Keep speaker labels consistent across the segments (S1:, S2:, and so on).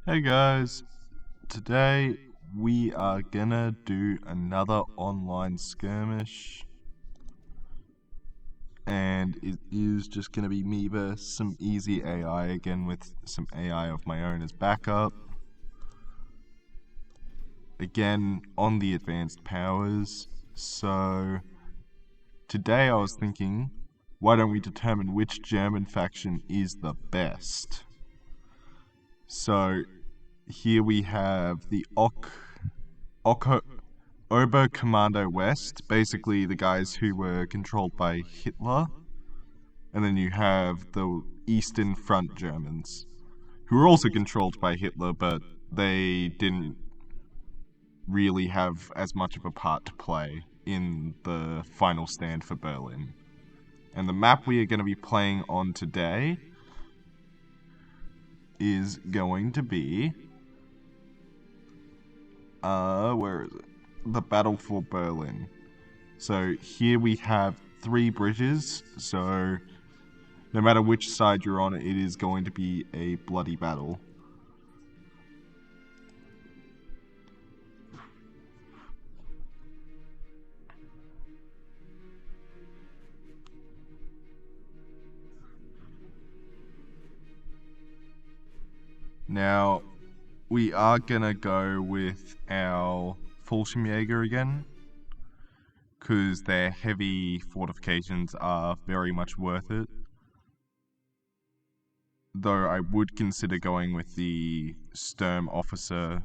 S1: Hey guys, today we are gonna do another online skirmish, and it is just gonna be me versus some easy AI again with some AI of my own as backup. Again, on the advanced powers. So today I was thinking, why don't we determine which German faction is the best? So here we have the Oberkommando West, basically the guys who were controlled by Hitler, and then you have the Eastern Front Germans, who were also controlled by Hitler, but they didn't really have as much of a part to play in the final stand for Berlin. And the map we are going to be playing on today is going to be where is it? The Battle for Berlin. So here we have 3 bridges, so no matter which side you're on, it is going to be a bloody battle. Now, we are gonna go with our Fallschirmjäger again, because their heavy fortifications are very much worth it. Though I would consider going with the Sturmofficer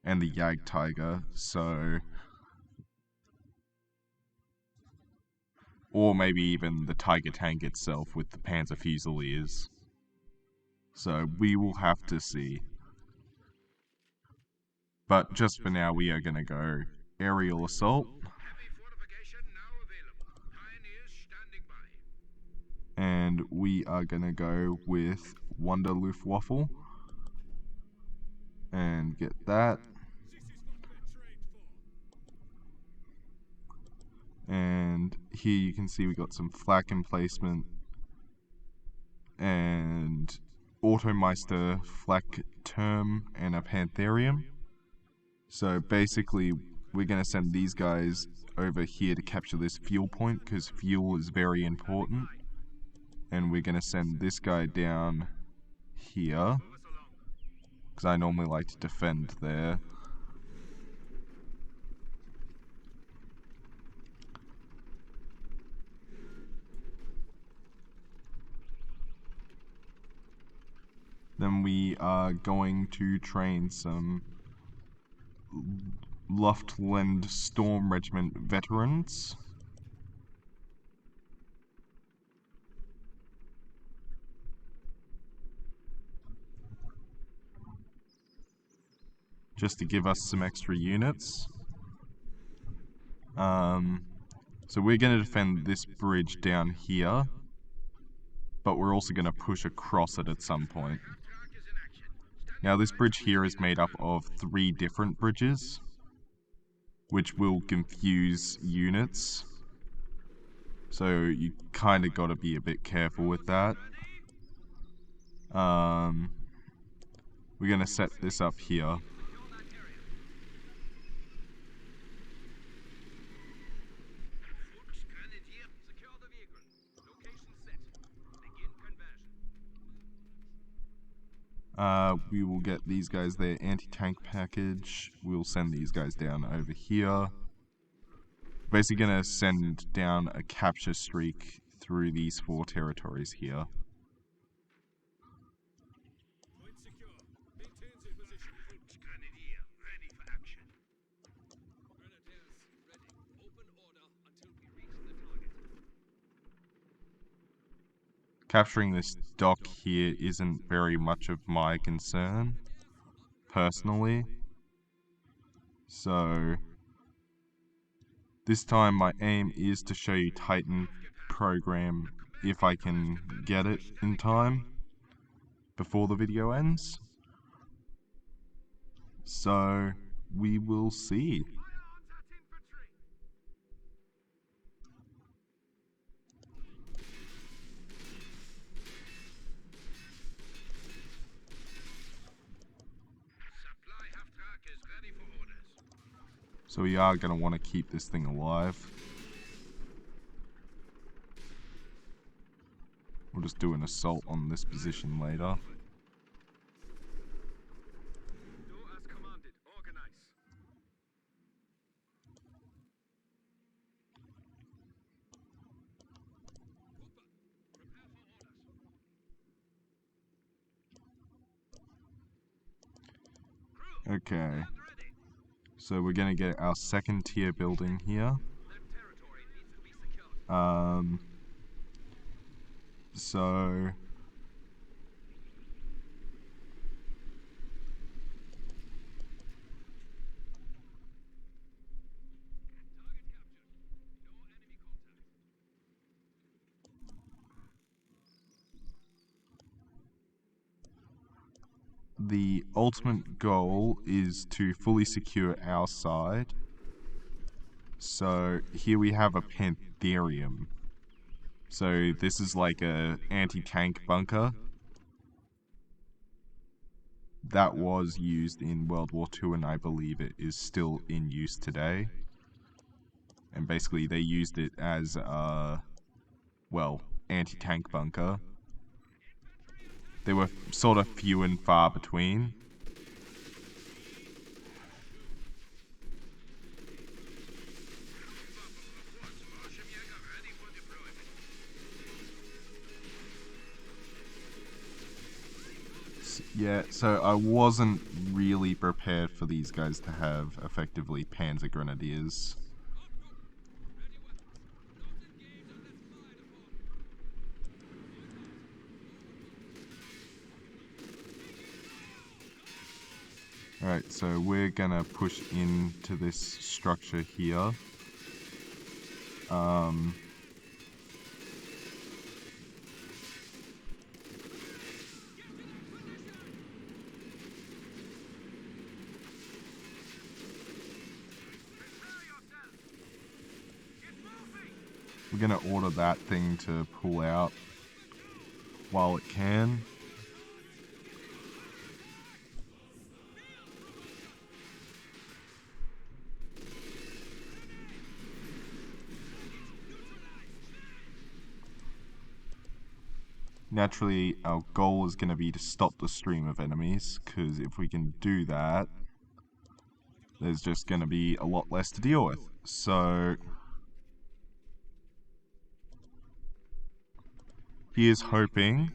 S1: and the Jagdtiger, so... Or maybe even the Tiger tank itself with the Panzer Fusiliers. So we will have to see. But just for now, we are going to go aerial assault. And we are going to go with Wonder Luftwaffe. And get that. And here you can see we got some flak emplacement. And Automeister flak term and a Pantherium. So basically, we're going to send these guys over here to capture this fuel point, because fuel is very important. And we're going to send this guy down here, because I normally like to defend there. Then we are going to train some Luftland Storm Regiment veterans. Just to give us some extra units. So we're going to defend this bridge down here, but we're also going to push across it at some point. Now this bridge here is made up of 3 different bridges, which will confuse units. So you kind of got to be a bit careful with that. We're going to set this up here. We will get these guys their anti-tank package. We'll send these guys down over here. Basically gonna send down a capture streak through these 4 territories here. Capturing this dock here isn't very much of my concern, personally. So, this time my aim is to show you Titan program if I can get it in time before the video ends. So, we will see. So we are going to want to keep this thing alive. We'll just do an assault on this position later. Okay. So we're going to get our second tier building here. So the ultimate goal is to fully secure our side. So here we have a Pantherium. So this is like a anti-tank bunker that was used in World War II, and I believe it is still in use today. And basically they used it as a, well, anti-tank bunker. They were sort of few and far between. Yeah, so I wasn't really prepared for these guys to have effectively Panzer Grenadiers. Alright, so we're gonna push into this structure here. We're gonna order that thing to pull out while it can. Naturally, our goal is going to be to stop the stream of enemies, because if we can do that, there's just going to be a lot less to deal with. So here's hoping.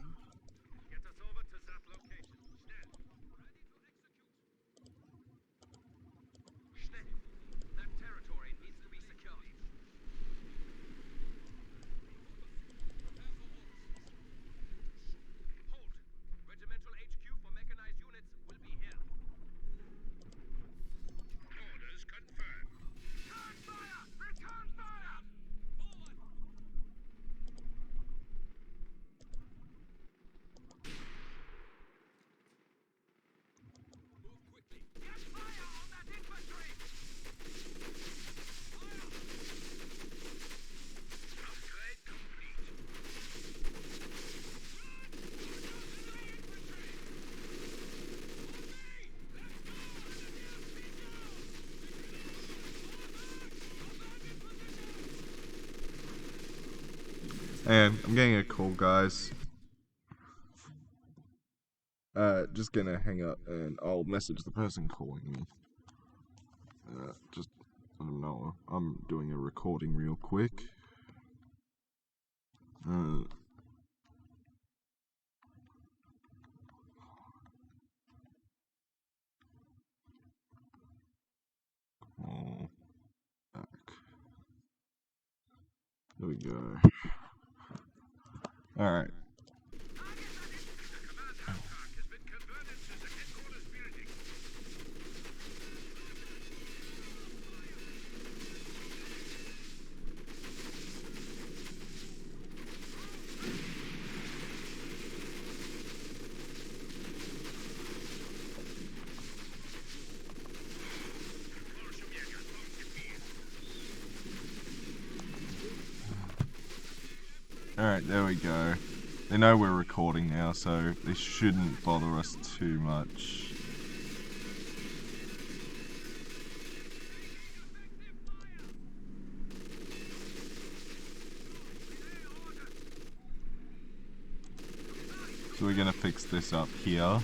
S1: And I'm getting a call, guys. Just gonna hang up and I'll message the person calling me. Just, I don't know, I'm doing a recording real quick. Call back. There we go. Alright. Alright, there we go. They know we're recording now, so they shouldn't bother us too much. So we're gonna fix this up here.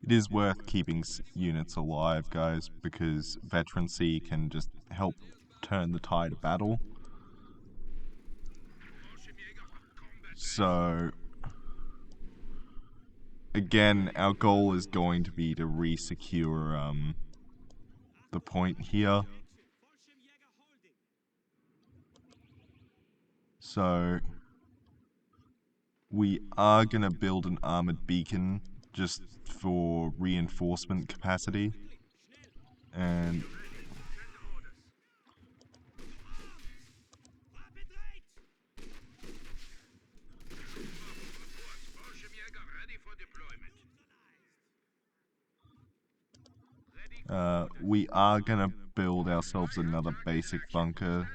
S1: It is worth keeping units alive, guys, because veterancy can just help turn the tide of battle. So, again, our goal is going to be to re-secure the point here. So, we are going to build an armored beacon just for reinforcement capacity. And we are going to build ourselves another basic bunker.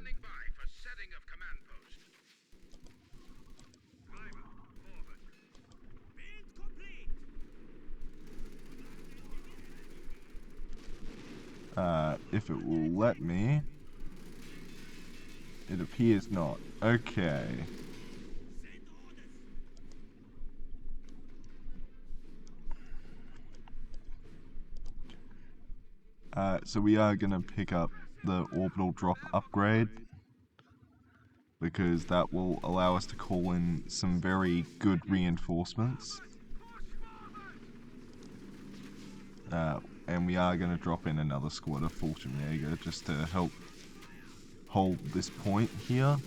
S1: If it will let me. It appears not. Okay. So we are going to pick up the orbital drop upgrade, because that will allow us to call in some very good reinforcements. And we are going to drop in another squad of Fallschirmjäger just to help hold this point here.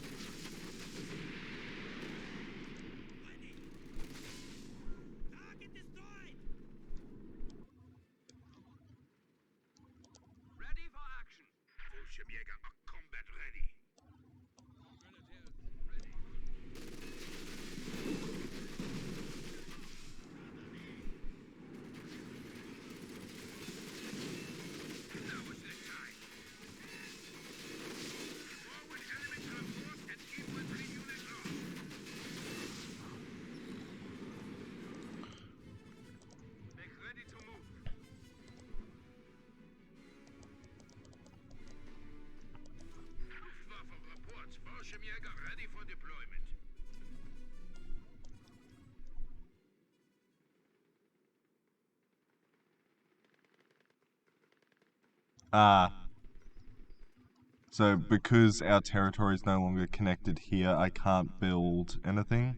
S1: So because our territory is no longer connected here, I can't build anything.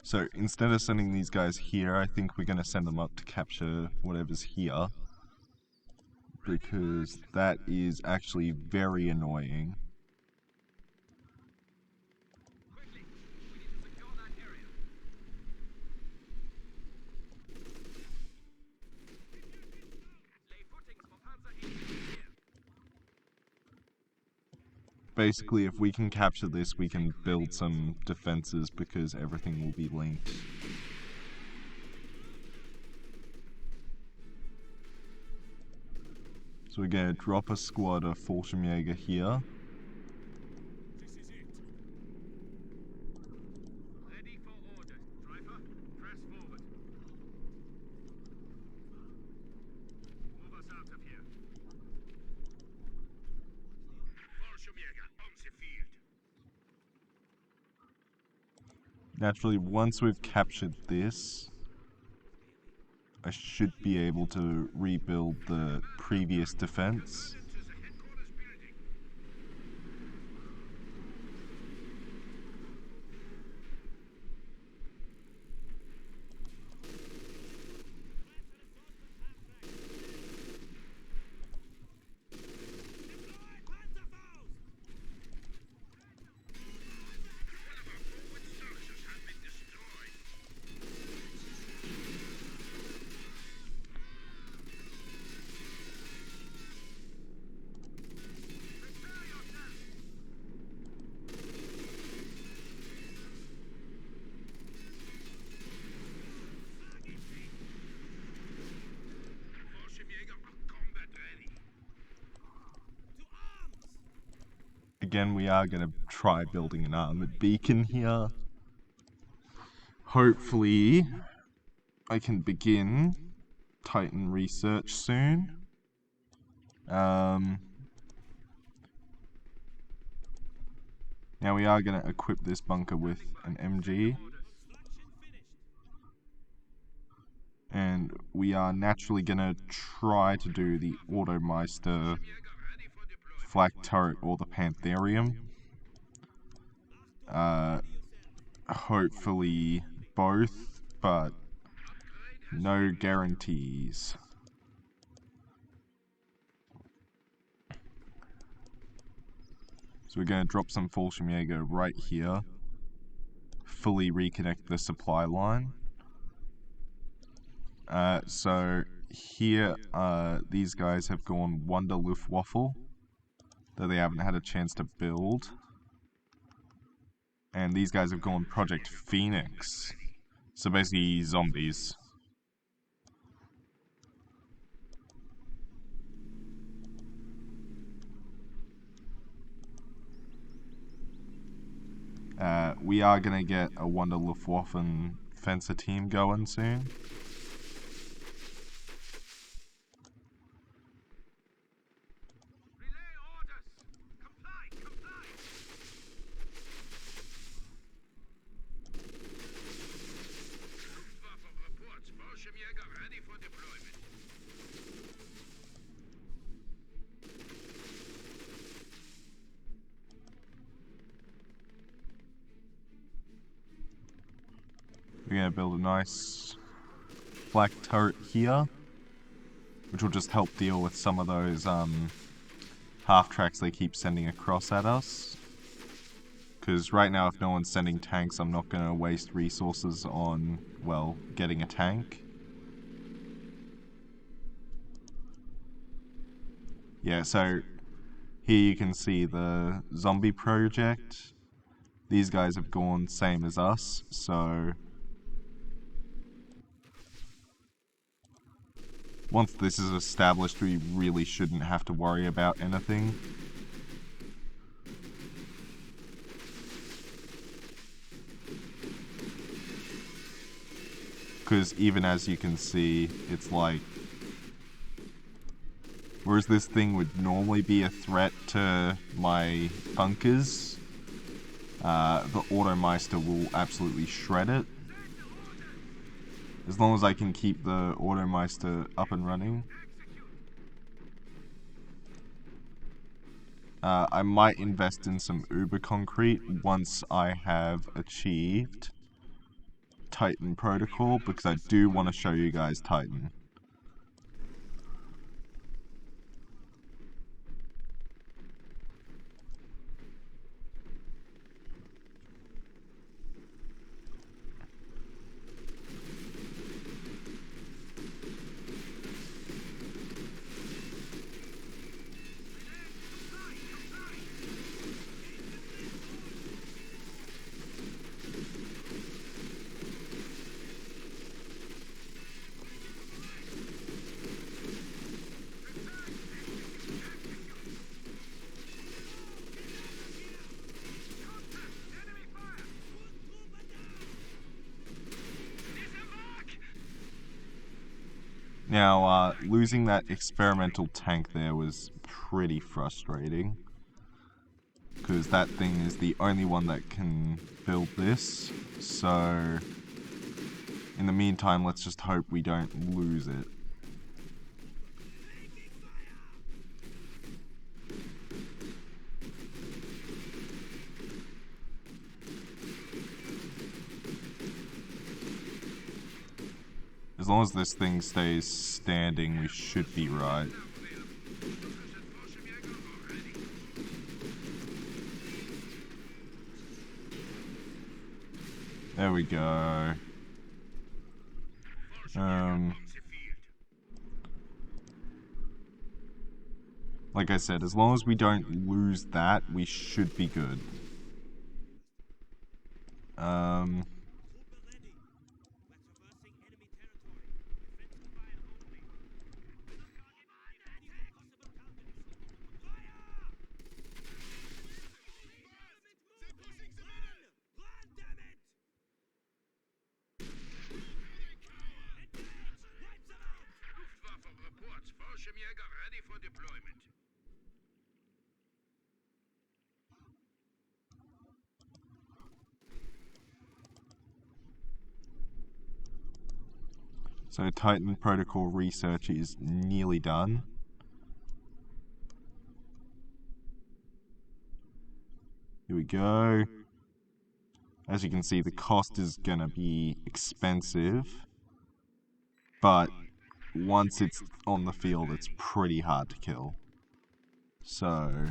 S1: So instead of sending these guys here, I think we're going to send them up to capture whatever's here, because that is actually very annoying. Basically, if we can capture this, we can build some defenses because everything will be linked. So we're going to drop a squad of Fallschirmjäger here.
S2: Ready for orders. Driver, press forward. Move us out of here. Fallschirmjäger on the field.
S1: Naturally, once we've captured this, I should be able to rebuild the previous defense. again, we are going to try building an armored beacon here. Hopefully, I can begin Titan research soon. Now we are going to equip this bunker with an MG. And we are naturally going to try to do the Automeister flak turret or the Pantherium. Hopefully both, but no guarantees. So we're going to drop some Fallschirmjäger right here. Fully reconnect the supply line. So here, these guys have gone Wonder Luftwaffe, though they haven't had a chance to build. And these guys have gone Project Phoenix. So basically zombies. We are going to get a Wonder Luftwaffe fencer team going soon.
S2: Relay orders! Comply! Comply! Luftwaffe reports Fallschirmjäger ready for deployment.
S1: We're going to build a nice black turret here, which will just help deal with some of those half-tracks they keep sending across at us. Because right now, if no one's sending tanks, I'm not going to waste resources on, well, getting a tank. Yeah, so here you can see the zombie project. These guys have gone same as us, so once this is established, we really shouldn't have to worry about anything. Because even as you can see, it's like, whereas this thing would normally be a threat to my bunkers, the Automeister will absolutely shred it. As long as I can keep the Automeister up and running. I might invest in some Uber Concrete once I have achieved Titan Protocol, because I do want to show you guys Titan. Now, losing that experimental tank there was pretty frustrating, because that thing is the only one that can build this, so in the meantime, let's just hope we don't lose it. As long as this thing stays standing, we should be right. There we go. Like I said, as long as we don't lose that, we should be good. So Titan Protocol research is nearly done. Here we go. As you can see, the cost is gonna be expensive, but once it's on the field, it's pretty hard to kill. So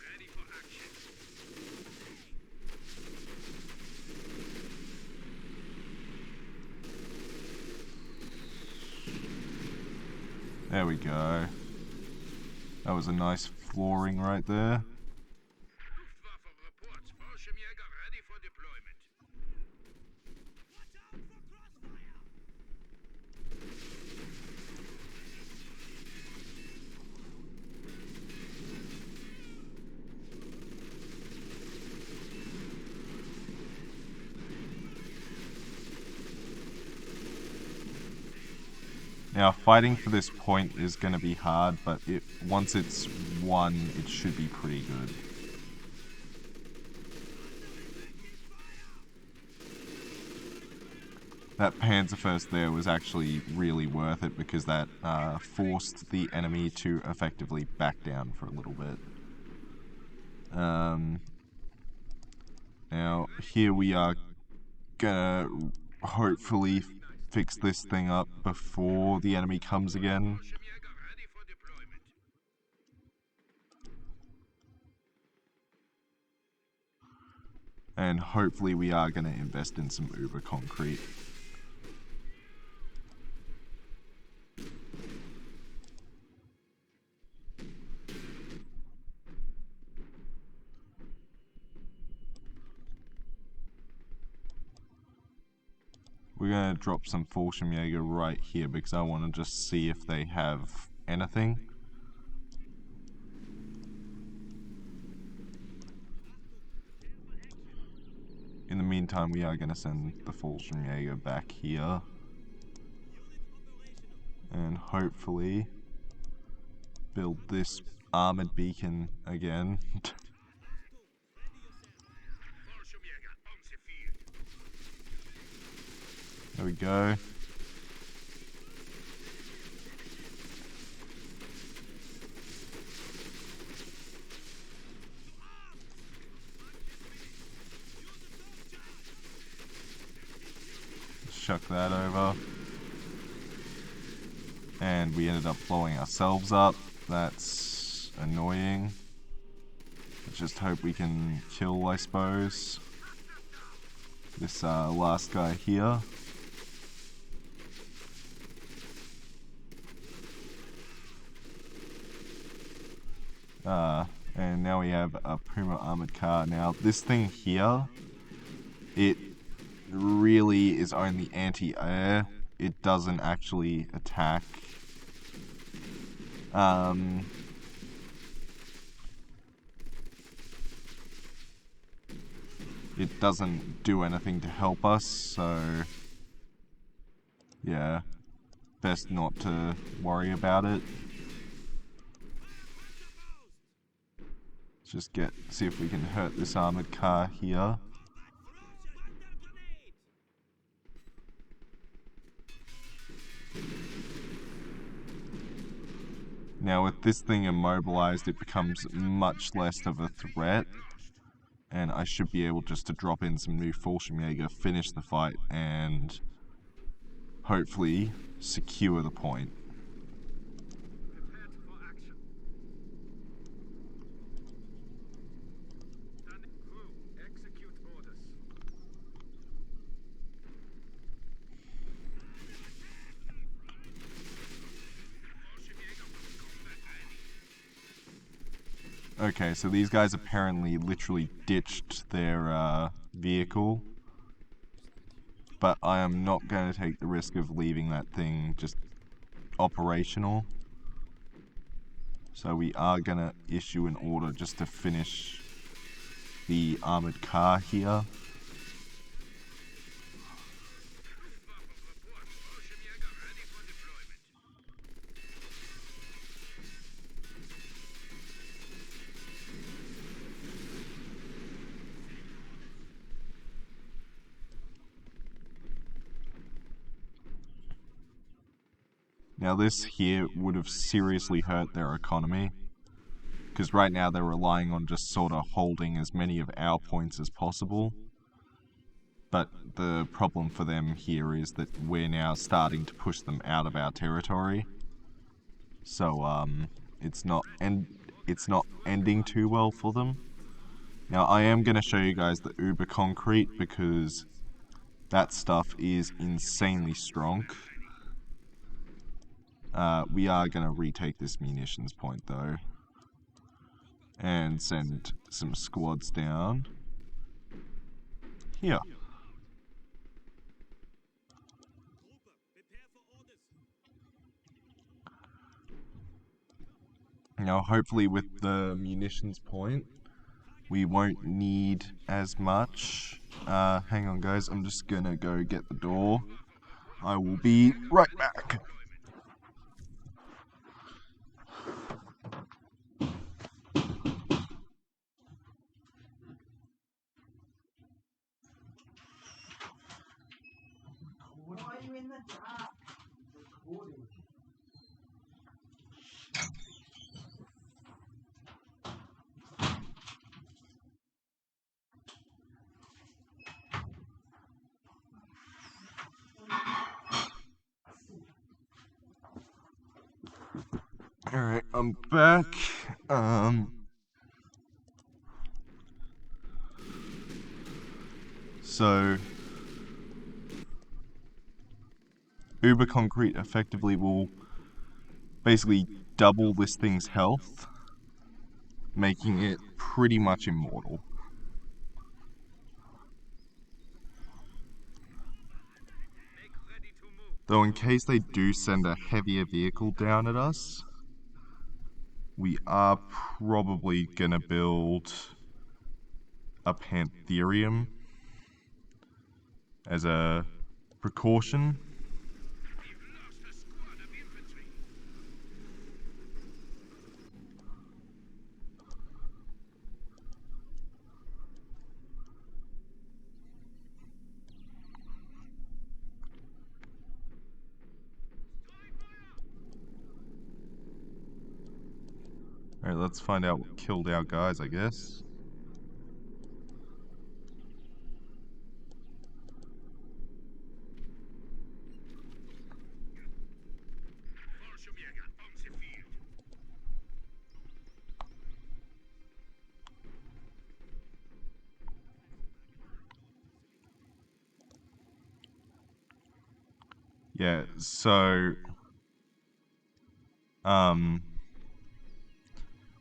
S2: Ready for action.
S1: there we go. That was a nice flooring right there.
S2: Luftwaffe reports. Fallschirmjäger ready for deployment.
S1: Now, fighting for this point is going to be hard, but once it's won, it should be pretty good. That Panzerfaust there was actually really worth it because that forced the enemy to effectively back down for a little bit. Now, here we are gonna hopefully fix this thing up before the enemy comes again.
S2: Fallschirmjäger ready for deployment.
S1: And hopefully we are gonna invest in some Uber concrete. We're going to drop some Fallschirmjäger right here because I want to just see if they have anything. In the meantime, we are going to send the Fallschirmjäger back here. And hopefully build this armored beacon again.
S2: Fallschirmjäger on the field.
S1: There we go. Chuck that over. And we ended up blowing ourselves up. That's annoying. Let's just hope we can kill, I suppose, this last guy here. And now we have a Puma armored car. Now, this thing here, it really is only anti-air. It doesn't actually attack. It doesn't do anything to help us, so yeah, best not to worry about it. Let's just see if we can hurt this armored car here. Now with this thing immobilized, it becomes much less of a threat, and I should be able just to drop in some new Fallschirmjäger, finish the fight, and hopefully secure the point.
S2: Prepared for action. Standing crew, execute orders. Fallschirmjäger from combat ready.
S1: Okay, so these guys apparently literally ditched their vehicle, but I am not going to take the risk of leaving that thing just operational. So we are going to issue an order just to finish the armored car here.
S2: Luftwaffe reports. Fallschirmjäger ready for deployment.
S1: Now this here would have seriously hurt their economy, because right now they're relying on just sort of holding as many of our points as possible. But the problem for them here is that we're now starting to push them out of our territory. So it's not ending too well for them. Now I am going to show you guys the Uber Concrete because that stuff is insanely strong. We are going to retake this munitions point though and send some squads down here. Now hopefully with the munitions point we won't need as much. Hang on guys, I'm just gonna go get the door. I will be right back.
S3: Why are you in the dark? Recording.
S1: Alright, I'm back. So Uber Concrete effectively will basically double this thing's health, making it pretty much immortal.
S2: Make ready to move.
S1: Though in case they do send a heavier vehicle down at us, we are probably gonna build a Pantherium as a precaution.
S2: We've lost a squad of infantry.
S1: Alright, let's find out what killed our guys, I guess.
S2: Fallschirmjäger on the field.
S1: Yeah, so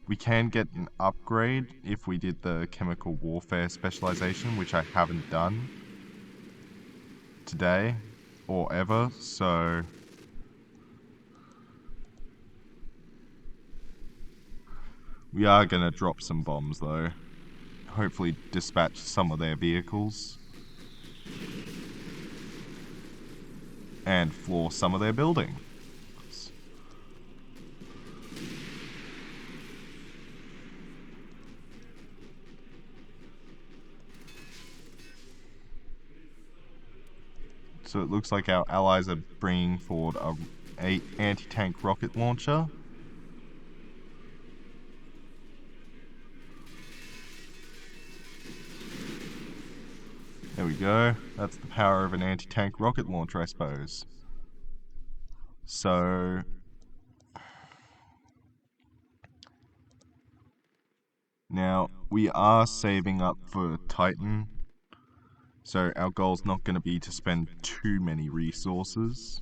S1: we can get an upgrade if we did the chemical warfare specialization, which I haven't done today or ever, so we are gonna drop some bombs though. Hopefully dispatch some of their vehicles and floor some of their buildings. So it looks like our allies are bringing forward a anti-tank rocket launcher. There we go. That's the power of an anti-tank rocket launcher, I suppose. So now we are saving up for Titan. So our goal's not going to be to spend too many resources.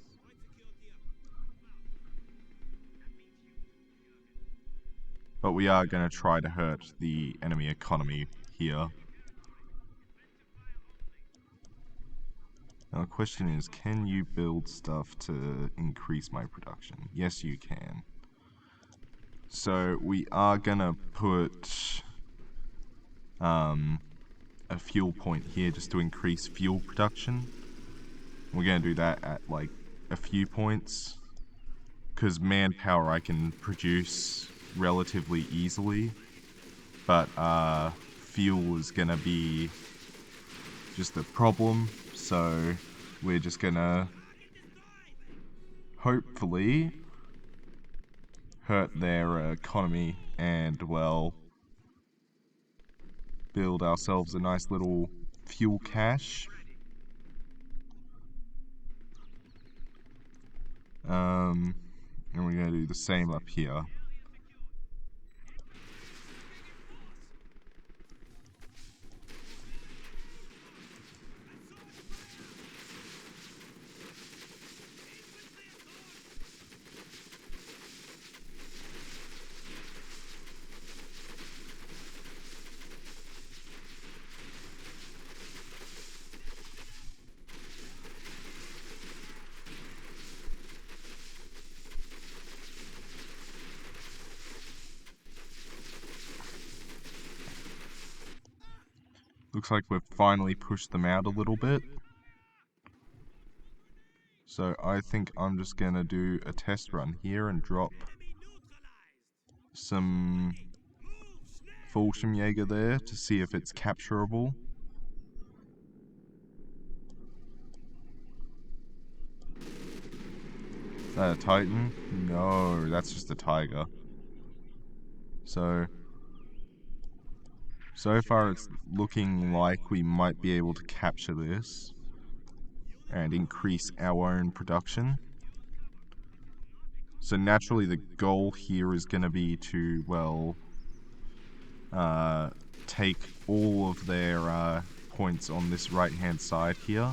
S1: But we are going to try to hurt the enemy economy here. Now the question is, can you build stuff to increase my production? Yes, you can. So we are going to put a fuel point here just to increase fuel production. We're going to do that at like a few points, because manpower I can produce relatively easily, but fuel is going to be just a problem, so we're just going to hopefully hurt their economy and, well, build ourselves a nice little fuel cache. And we're going to do the same up here. Looks like we've finally pushed them out a little bit. So I think I'm just gonna do a test run here and drop some Fallschirmjäger there to see if it's capturable. Is that a Titan? No, that's just a Tiger. So far it's looking like we might be able to capture this and increase our own production. So naturally the goal here is going to be to, well, take all of their points on this right hand side here.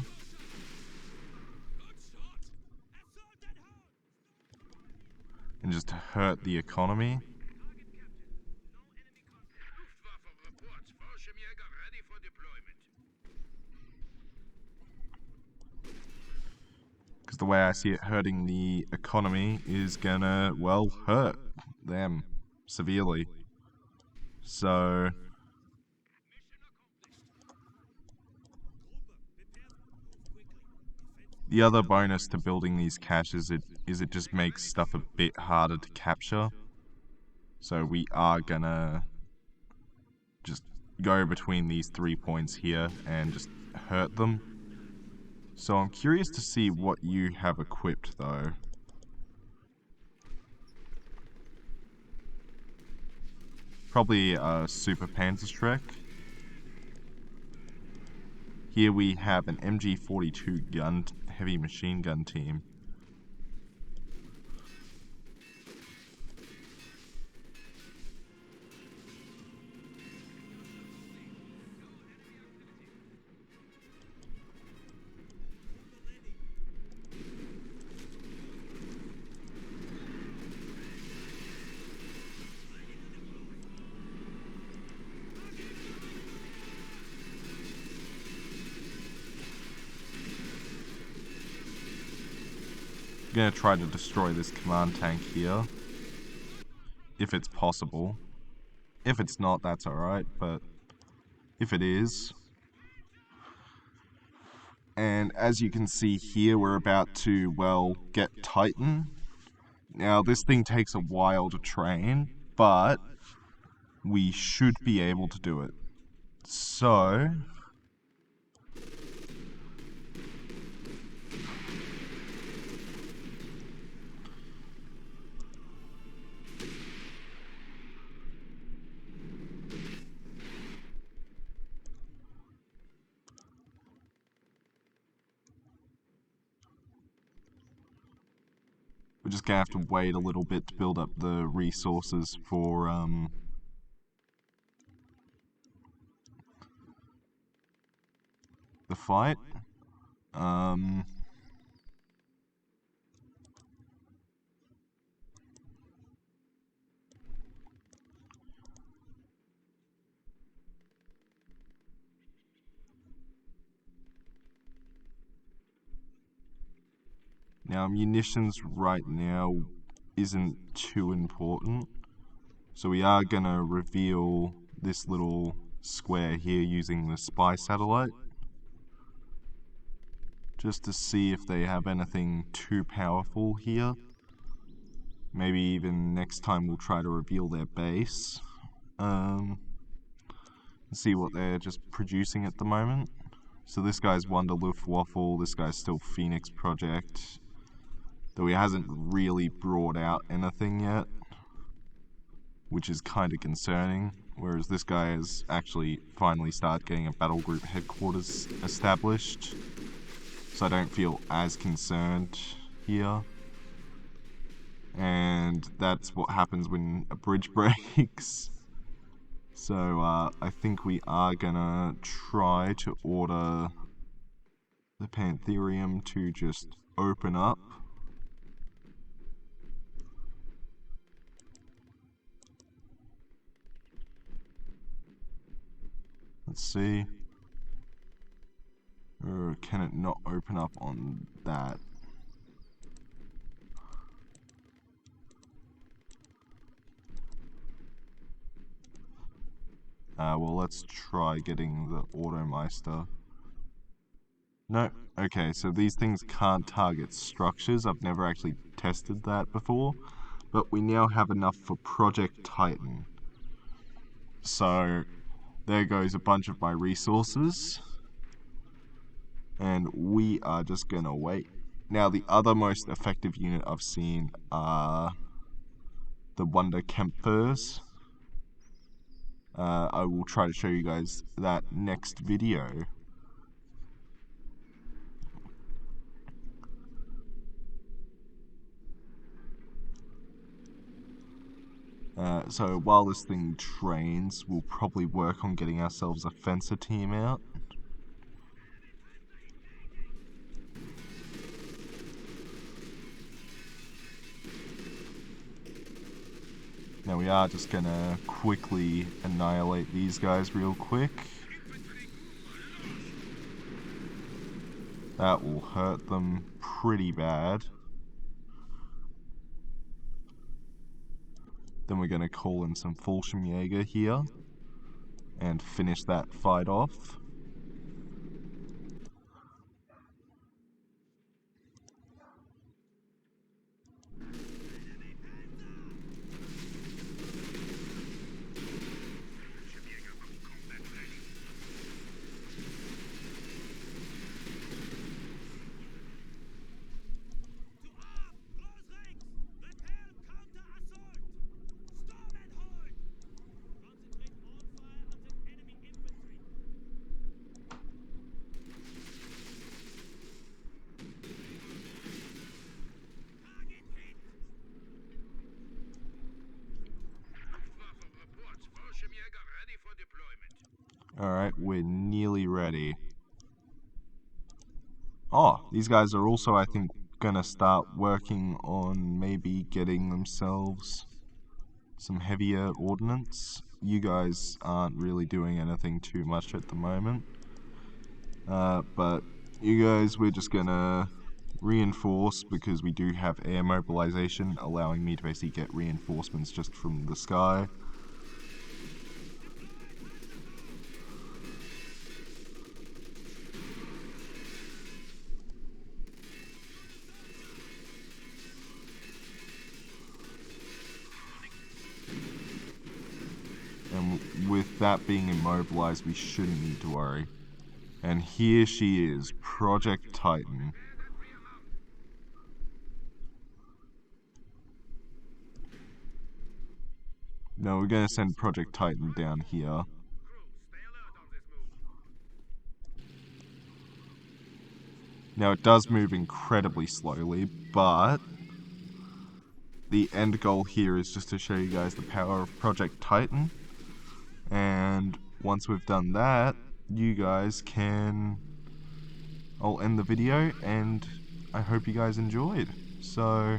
S1: And just hurt the economy.
S2: Luftwaffe reports Fallschirmjäger ready for deployment.
S1: Because the way I see it, hurting the economy is gonna, well, hurt them severely. So the other bonus to building these caches is it just makes stuff a bit harder to capture. So we are gonna just go between these 3 points here and just hurt them. So I'm curious to see what you have equipped though. Probably a Super Panzerschreck. Here we have an MG42 gun, heavy machine gun team. Gonna try to destroy this command tank here, if it's possible. If it's not, that's alright, but if it is. And as you can see here, we're about to, well, get Titan. Now, this thing takes a while to train, but we should be able to do it. So we're just gonna have to wait a little bit to build up the resources for the fight. Now, munitions right now isn't too important, so we are gonna reveal this little square here using the spy satellite, just to see if they have anything too powerful here. Maybe even next time we'll try to reveal their base, and see what they're just producing at the moment. So this guy's Wonder Luftwaffe, this guy's still Phoenix Project. Though he hasn't really brought out anything yet, which is kind of concerning. Whereas this guy has actually finally started getting a battle group headquarters established. So I don't feel as concerned here. And that's what happens when a bridge breaks. So I think we are gonna try to order the Pantherium to just open up. Let's see. Or can it not open up on that? Well, let's try getting the Automeister. No, okay, so these things can't target structures. I've never actually tested that before, but we now have enough for Project Titan. So, there goes a bunch of my resources. And we are just gonna wait. Now, the other most effective unit I've seen are the Wonder Kempfers. I will try to show you guys that next video. So while this thing trains, we'll probably work on getting ourselves a fencer team out. Now we are just gonna quickly annihilate these guys real quick. That will hurt them pretty bad. Then we're gonna call in some Fallschirmjäger here and finish that fight off. Alright, we're nearly ready. Oh, these guys are also, I think, gonna start working on maybe getting themselves some heavier ordnance. You guys aren't really doing anything too much at the moment. But you guys, we're just gonna reinforce because we do have air mobilization, allowing me to basically get reinforcements just from the sky. And with that being immobilized, we shouldn't need to worry. And here she is, Project Titan. No, we're gonna send Project Titan down here. Now it does move incredibly slowly, but the end goal here is just to show you guys the power of Project Titan. And once we've done that, you guys can... I'll end the video, and I hope you guys enjoyed. So...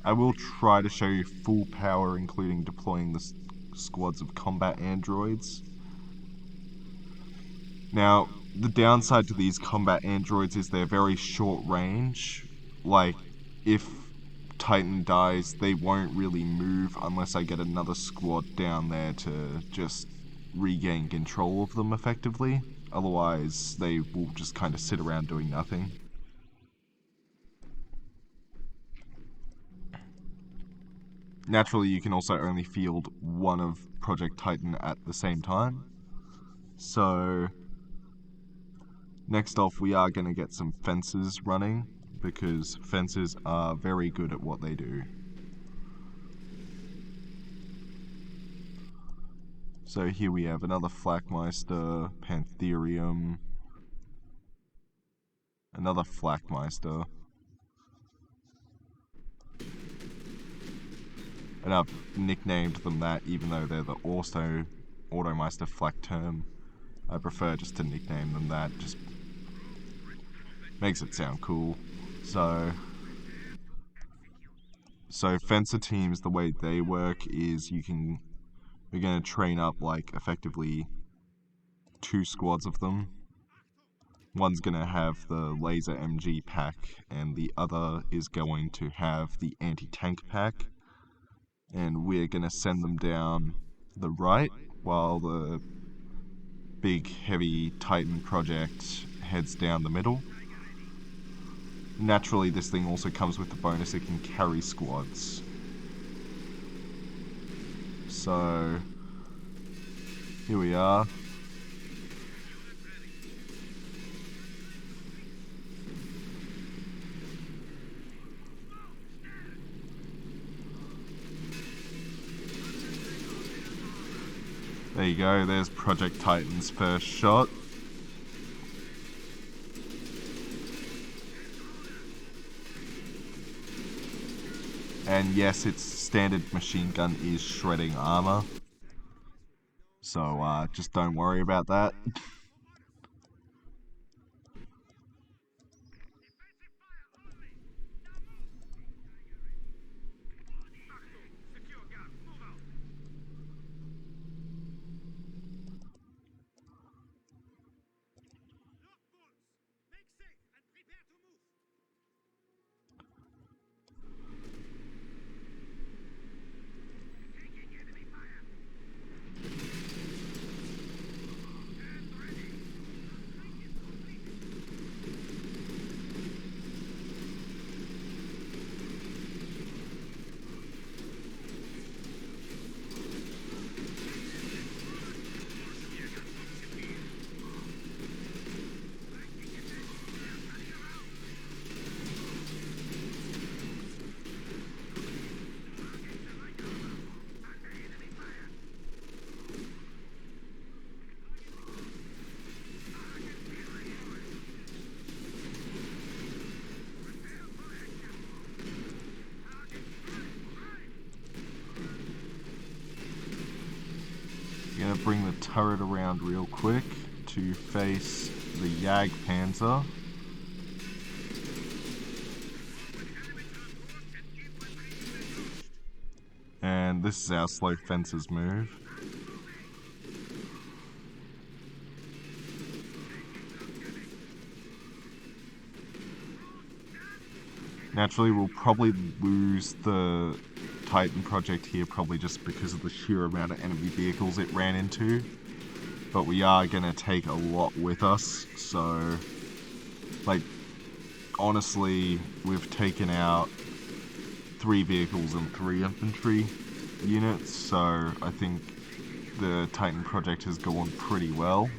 S1: I will try to show you full power, including deploying the squads of combat androids. Now, the downside to these combat androids is they're very short range. Like, if Titan dies, they won't really move unless I get another squad down there to just regain control of them effectively. Otherwise, they will just kind of sit around doing nothing. Naturally, you can also only field one of Project Titan at the same time. So next off, we are going to get some fences running, because fences are very good at what they do. So here we have another Flakmeister, Pantherium, another Flakmeister, and I've nicknamed them that even though they're the Automeister Flakterm. I prefer just to nickname them that, just makes it sound cool. So fencer teams, the way they work is we're going to train up like effectively 2 squads of them. One's going to have the laser MG pack and the other is going to have the anti-tank pack, and we're going to send them down the right while the big heavy Titan project heads down the middle. Naturally, this thing also comes with the bonus it can carry squads. So here we are. There you go, there's Project Titan's first shot. And yes, its standard machine gun is shredding armor. So just don't worry about that.
S2: Secure gap. Move out. Lock bolts. Make safe and prepare to move. Taking enemy fire. Stand ready. Strike is complete.
S1: Gonna bring the turret around real quick to face the Jagdpanzer. And this is our slow fences move. Naturally, we'll probably lose the Titan project here, probably just because of the sheer amount of enemy vehicles it ran into. But we are going to take a lot with us, so, like, honestly, we've taken out 3 vehicles and 3 infantry units, so I think the Titan project has gone pretty well.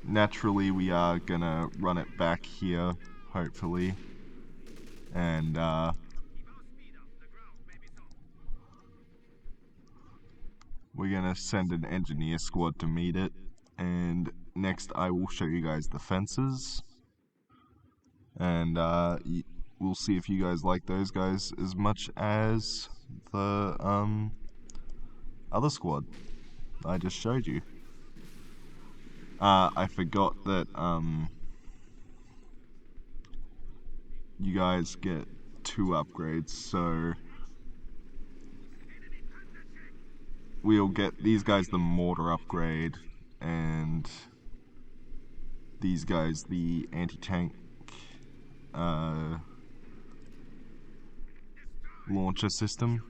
S1: Naturally, we are gonna run it back here, hopefully, and we're gonna send an engineer squad to meet it, and next I will show you guys the fences, and we'll see if you guys like those guys as much as the other squad I just showed you. I forgot that you guys get 2 upgrades, so we'll get these guys the mortar upgrade, and these guys the anti-tank launcher system.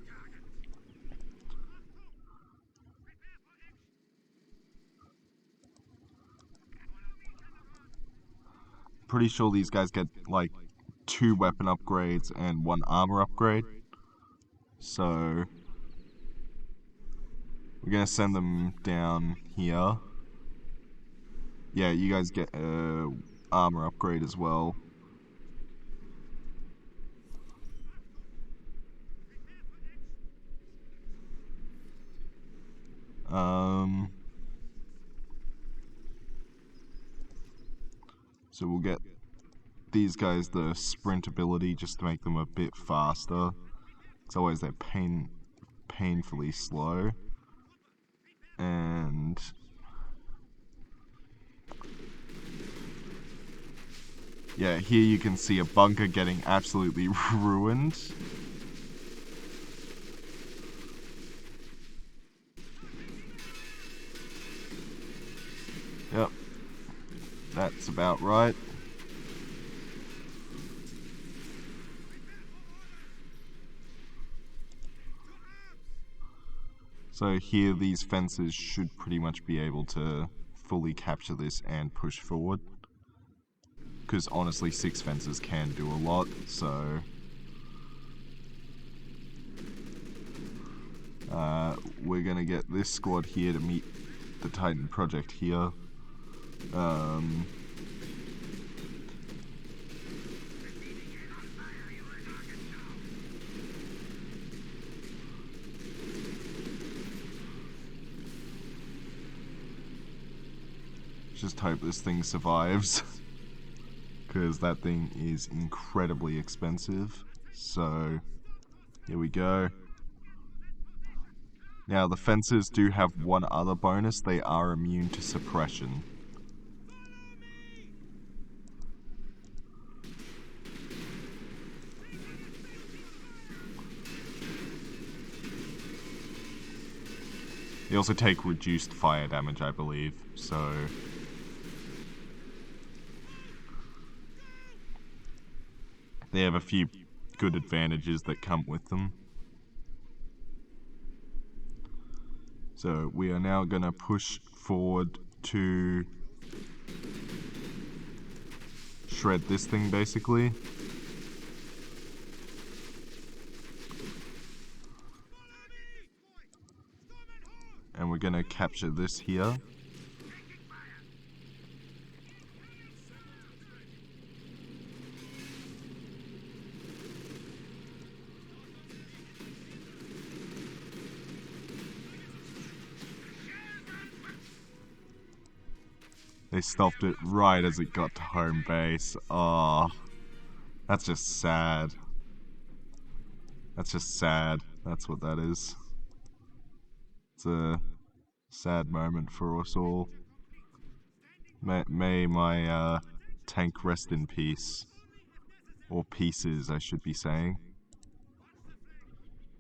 S1: Pretty sure these guys get like 2 weapon upgrades and 1 armor upgrade. So we're gonna send them down here. Yeah, you guys get a armor upgrade as well. So we'll get these guys the sprint ability just to make them a bit faster. Because otherwise they're painfully slow. And yeah, here you can see a bunker getting absolutely ruined. Yep. That's about right. So here these fences should pretty much be able to fully capture this and push forward. Because honestly 6 fences can do a lot, so... we're gonna get this squad here to meet the Titan project here. Just hope this thing survives. Because that thing is incredibly expensive. So, here we go. Now, the fences do have one other bonus. They are immune to suppression. They also take reduced fire damage, I believe, so... they have a few good advantages that come with them. So we are now going to push forward to shred this thing, basically. And we're going to capture this here. They stopped it right as it got to home base. Oh, that's just sad. That's just sad. That's what that is. It's a sad moment for us all. May my tank rest in peace. Or pieces, I should be saying.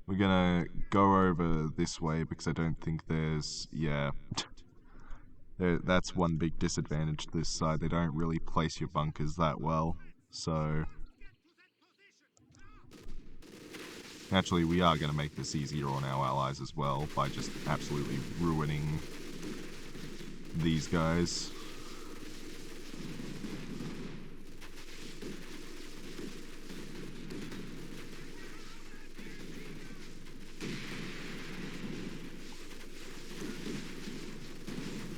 S1: We're gonna go over this way because I don't think there's... yeah. That's one big disadvantage to this side. They don't really place your bunkers that well. So... naturally, we are going to make this easier on our allies as well by just absolutely ruining these guys.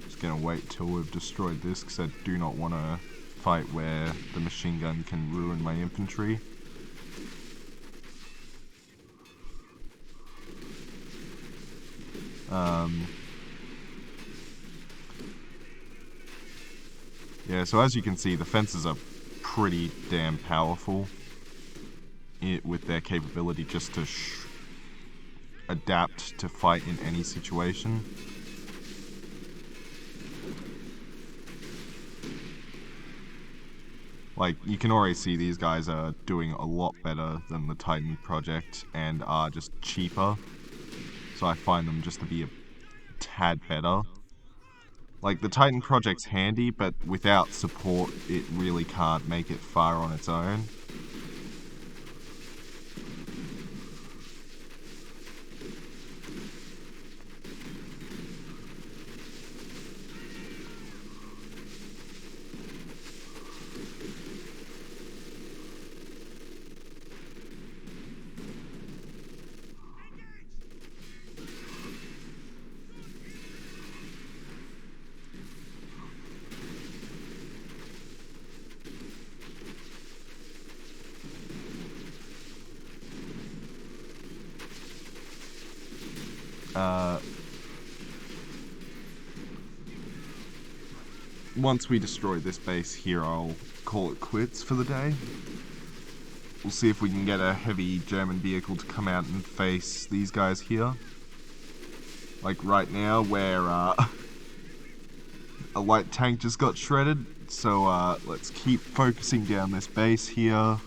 S1: Just going to wait till we've destroyed this because I do not want to fight where the machine gun can ruin my infantry. Yeah, so as you can see, the fences are pretty damn powerful with their capability just to adapt to fight in any situation. Like, you can already see these guys are doing a lot better than the Titan project and are just cheaper. So I find them just to be a tad better. Like, the Titan project's handy, but without support, it really can't make it far on its own. once we destroy this base here, I'll call it quits for the day. We'll see if we can get a heavy German vehicle to come out and face these guys here. Like right now, where a light tank just got shredded. So let's keep focusing down this base here.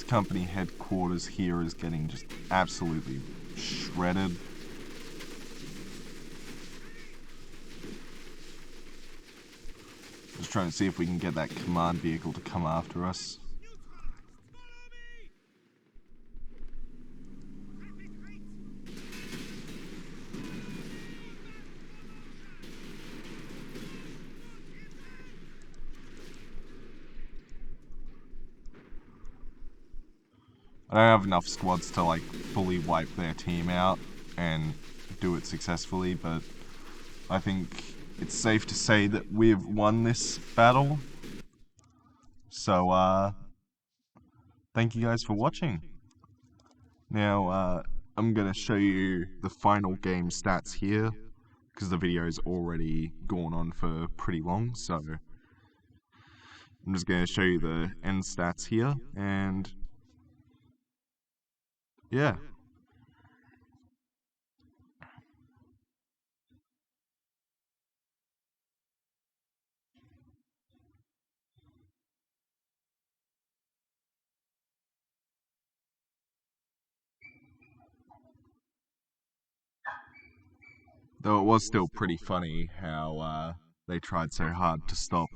S1: Company headquarters here is getting just absolutely shredded. Just trying to see if we can get that command vehicle to come after us. I don't have enough squads to like fully wipe their team out and do it successfully, but I think it's safe to say that we've won this battle. So thank you guys for watching. Now I'm gonna show you the final game stats here, because the video's already gone on for pretty long, so I'm just gonna show you the end stats here, and yeah. Though it was still pretty funny how they tried so hard to stop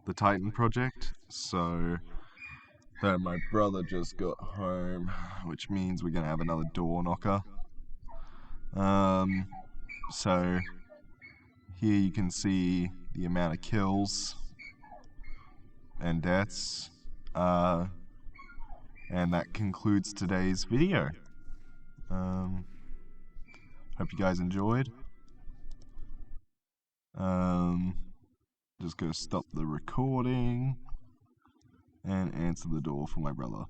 S1: the Titan project. So my brother just got home, which means we're gonna have another door knocker. So here you can see the amount of kills and deaths, and that concludes today's video. Hope you guys enjoyed. Just gonna stop the recording and answer the door for my brother.